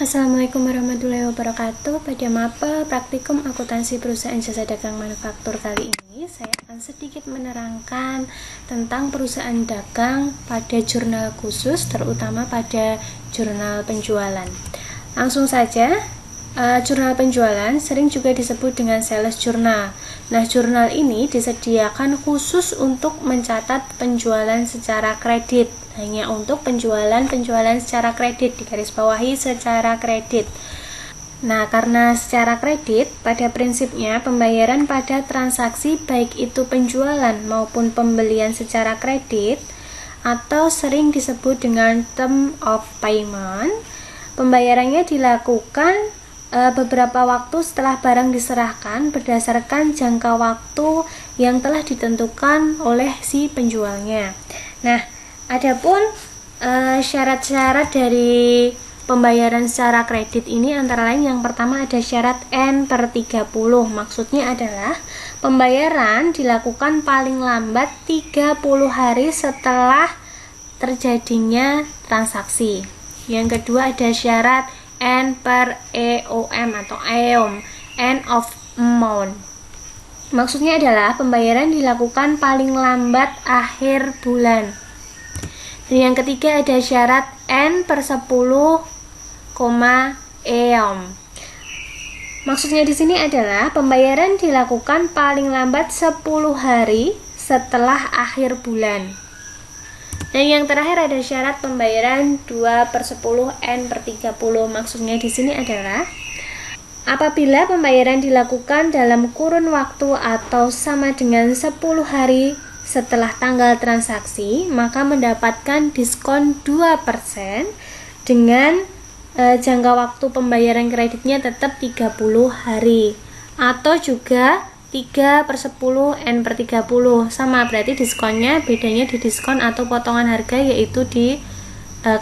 Assalamualaikum warahmatullahi wabarakatuh. Pada mapel praktikum akuntansi perusahaan jasa dagang manufaktur kali ini, saya akan sedikit menerangkan tentang perusahaan dagang pada jurnal khusus, terutama pada jurnal penjualan. Langsung saja, jurnal penjualan sering juga disebut dengan sales journal. Nah, jurnal ini disediakan khusus untuk mencatat penjualan secara kredit, hanya untuk penjualan secara kredit, digarisbawahi secara kredit. Nah, karena secara kredit, pada prinsipnya pembayaran pada transaksi baik itu penjualan maupun pembelian secara kredit atau sering disebut dengan term of payment, pembayarannya dilakukan beberapa waktu setelah barang diserahkan berdasarkan jangka waktu yang telah ditentukan oleh si penjualnya. Nah, adapun syarat-syarat dari pembayaran secara kredit ini antara lain yang pertama ada syarat N/30. Maksudnya adalah pembayaran dilakukan paling lambat 30 hari setelah terjadinya transaksi. Yang kedua ada syarat N/EOM atau EOM, end of amount. Maksudnya adalah pembayaran dilakukan paling lambat akhir bulan. Dan yang ketiga ada syarat N/10, EOM. Maksudnya di sini adalah pembayaran dilakukan paling lambat 10 hari setelah akhir bulan. Dan yang terakhir ada syarat pembayaran 2/10 N/30. Maksudnya di sini adalah apabila pembayaran dilakukan dalam kurun waktu atau sama dengan 10 hari setelah tanggal transaksi, maka mendapatkan diskon 2% dengan jangka waktu pembayaran kreditnya tetap 30 hari atau juga 3/10 N/30. Sama, berarti diskonnya bedanya di diskon atau potongan harga, yaitu di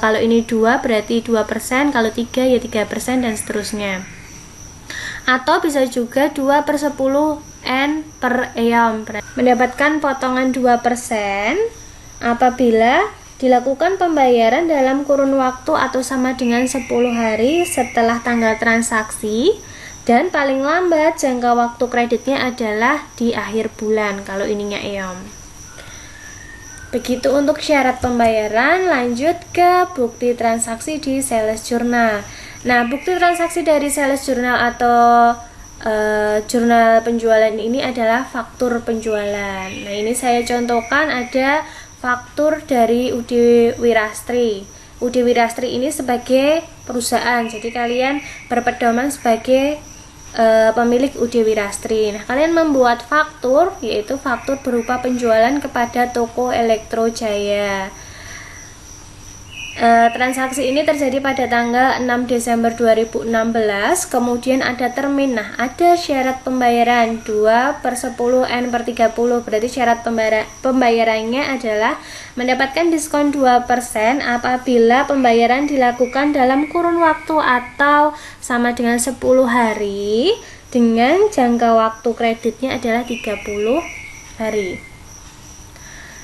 kalau ini 2 berarti 2%, kalau 3 ya 3% dan seterusnya. Atau bisa juga 2/10 N/EOM, mendapatkan potongan 2% apabila dilakukan pembayaran dalam kurun waktu atau sama dengan 10 hari setelah tanggal transaksi, dan paling lambat jangka waktu kreditnya adalah di akhir bulan kalau ininya EOM. Begitu untuk syarat pembayaran. Lanjut ke bukti transaksi di sales journal. Nah, bukti transaksi dari sales journal atau jurnal penjualan ini adalah faktur penjualan. Nah, ini saya contohkan ada faktur dari UD Wirastri. UD Wirastri ini sebagai perusahaan, jadi kalian berpedoman sebagai pemilik UD Wirastri. Nah, kalian membuat faktur, yaitu faktur berupa penjualan kepada toko Elektro Jaya. Transaksi ini terjadi pada tanggal 6 Desember 2016. Kemudian ada termin. Nah, ada syarat pembayaran 2/10 N/30. Berarti syarat pembayarannya adalah mendapatkan diskon 2% apabila pembayaran dilakukan dalam kurun waktu atau sama dengan 10 hari dengan jangka waktu kreditnya adalah 30 hari.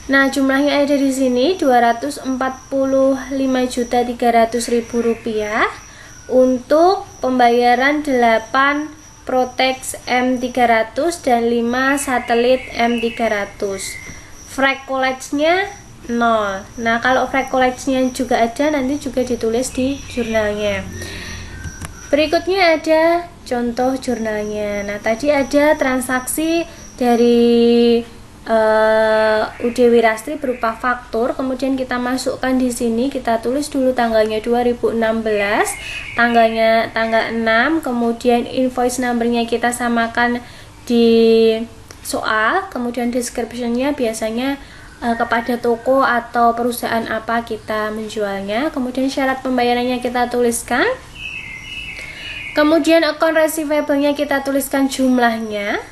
Nah, jumlahnya ada di sini Rp245.300.000 untuk pembayaran 8 Protex M300 dan 5 satelit M300. Frag college-nya 0. Nah, kalau frag college-nya juga ada, nanti juga ditulis di jurnalnya. Berikutnya ada contoh jurnalnya. Nah, tadi ada transaksi dari UD Wirastri berupa faktur, kemudian kita masukkan di sini, kita tulis dulu tanggalnya 2016, tanggal 6, kemudian invoice numbernya kita samakan di soal, kemudian description-nya biasanya kepada toko atau perusahaan apa kita menjualnya, kemudian syarat pembayarannya kita tuliskan, kemudian account receivable-nya kita tuliskan jumlahnya,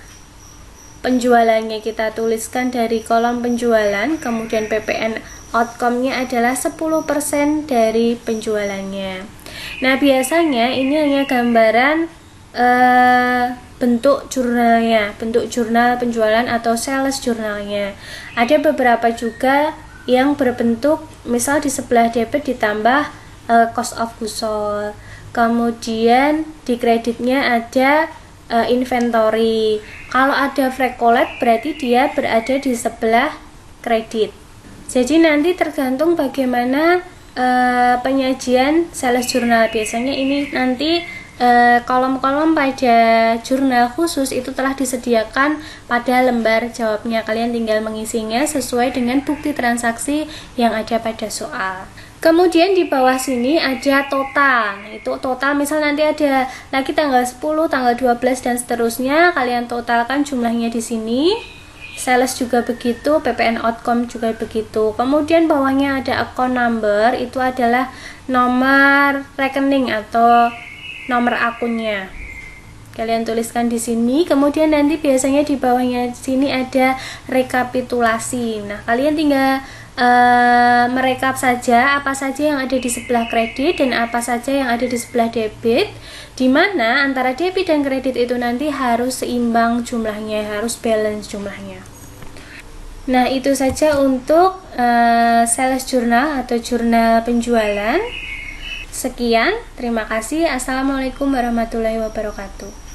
penjualannya kita tuliskan dari kolom penjualan, kemudian PPN outcome-nya adalah 10% dari penjualannya. Nah, biasanya ini hanya gambaran bentuk jurnalnya, bentuk jurnal penjualan atau sales jurnalnya. Ada beberapa juga yang berbentuk misal di sebelah debit ditambah cost of goods sold, kemudian di kreditnya ada inventory. Kalau ada free collect berarti dia berada di sebelah kredit. Jadi nanti tergantung bagaimana penyajian sales jurnal. Biasanya ini nanti kolom-kolom pada jurnal khusus itu telah disediakan pada lembar jawabnya. Kalian tinggal mengisinya sesuai dengan bukti transaksi yang ada pada soal. Kemudian di bawah sini ada total. Nah, itu total, misal nanti ada lagi tanggal 10, tanggal 12 dan seterusnya, kalian totalkan jumlahnya di sini. Sales juga begitu, PPN outcome juga begitu. Kemudian bawahnya ada account number, itu adalah nomor rekening atau nomor akunnya. Kalian tuliskan di sini. Kemudian nanti biasanya di bawahnya sini ada rekapitulasi. Nah, kalian tinggal merekap saja apa saja yang ada di sebelah kredit dan apa saja yang ada di sebelah debit, di mana antara debit dan kredit itu nanti harus seimbang jumlahnya, harus balance jumlahnya. Nah, itu saja untuk sales journal atau jurnal penjualan. Sekian, terima kasih. Assalamualaikum warahmatullahi wabarakatuh.